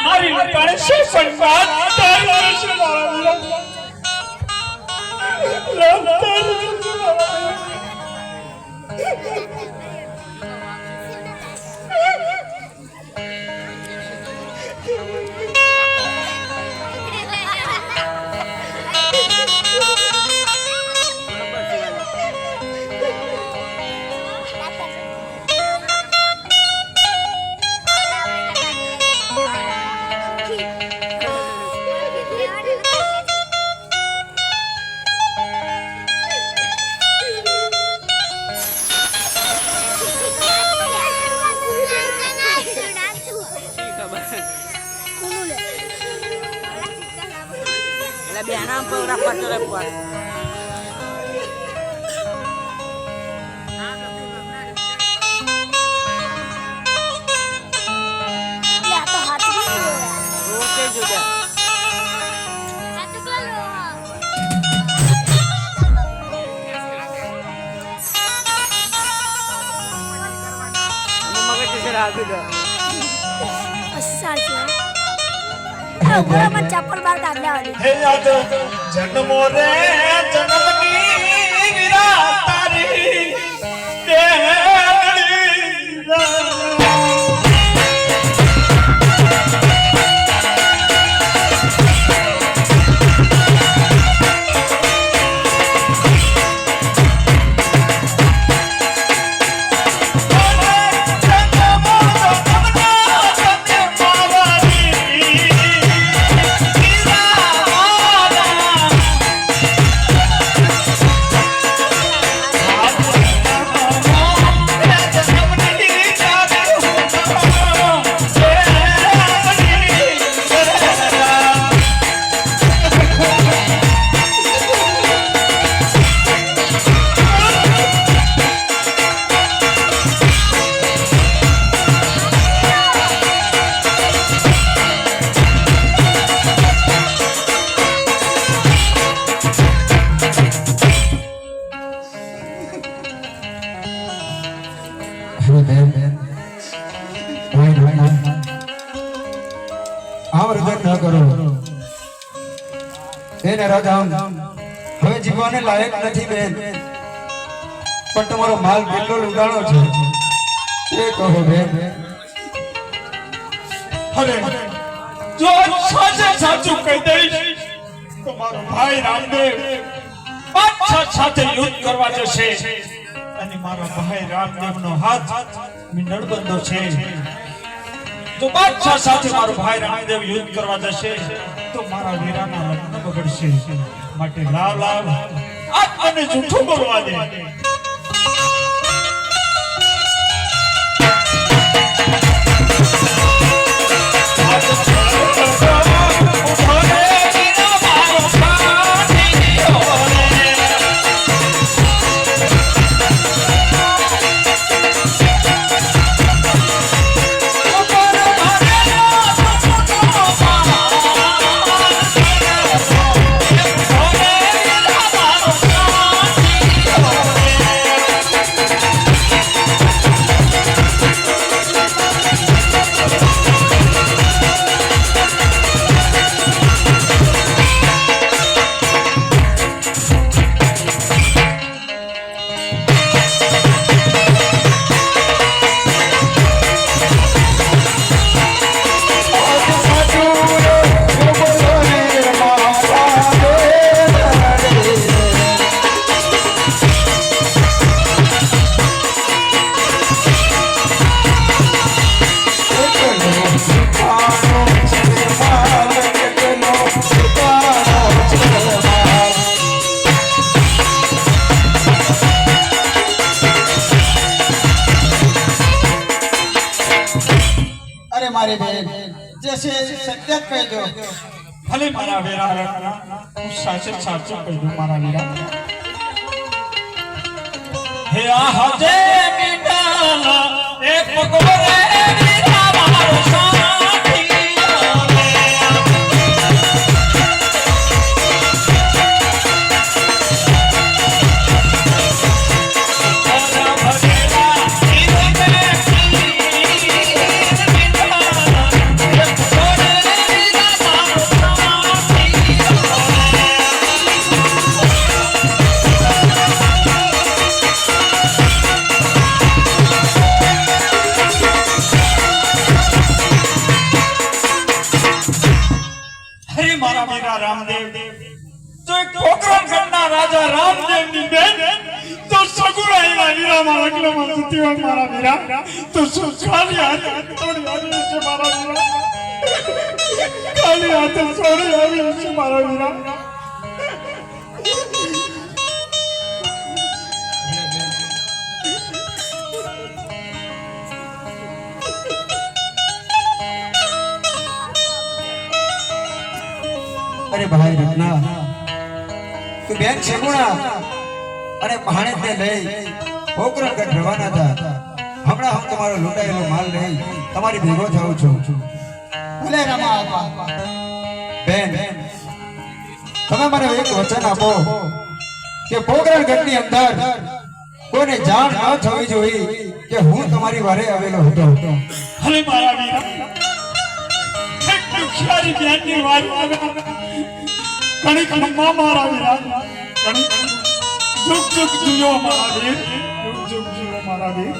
મારી લટાણે છે પણ વાત તારી છે મારા Biar nampak rapat telepon. Ya tuh hati oke juga. Satu kalau. Ini makan terserah aku dah. Besar sih. Gua mencapur banget ada. હે આજ જન્મો રે જન્મની વિરા તારી હવે જીવવાને લાયક નથી બેન પણ તમારો માલ કેટલો લૂંટાણો છે એ કહો બેન હવે જો સાચું કહી દઈશ તો મારો ભાઈ રામદેવ બાદશાહ સાથે યુદ્ધ કરવા જશે અને મારો ભાઈ રામદેવનો હાથ નડબંધો છે જો બાદશાહ સાથે મારો ભાઈ રામદેવ યુદ્ધ કરવા જશે તો મારા વીરાના લગ્ન બગડશે માટે લાવ આ મને જૂઠું બોલવા દે મારી બેન જે છે સત્ય જ કહી દો ભલે મારા વેરા હું સાચું કહી દઉં મારા વેરા હે આ હજે મીઠાલા એક પગોરે વીરા મારો સાથી મારા વીરા રામદેવ તો એક પોકરણ ઘરના રાજા રામદેવની બેન તો સગુરાઈના વીરામાં લગ્નમાં જતી હોય મારા વીરા તો શું ખાલી હાથે થોડી આવી છે મારા વીરા ખાલી હાથે થોડી આવી છે મારા વીરા અરે ભાઈ રત્ના તું બેન સગુણા અને ભાણેજને લઈ પોકરણગઢ રવાના થા હમણાં હું તમારો લૂંટાયેલો માલ લઈ તમારી ભેગો થાઉં છું ભલે રમા આપા બેન તમે મને એક વચન આપો કે પોકરણગઢની અંદર કોઈને જાણ ન થવી જોઈએ કે હું તમારી વારે આવેલો હતો અરે મારા વીરા એક દુખિયારી બેનની વાત આવે કણિક મમ્મા મારા વીરા કણિક જુગ જુગ જીવો મારા વીર જુગ જુગ જીવો મારા વીર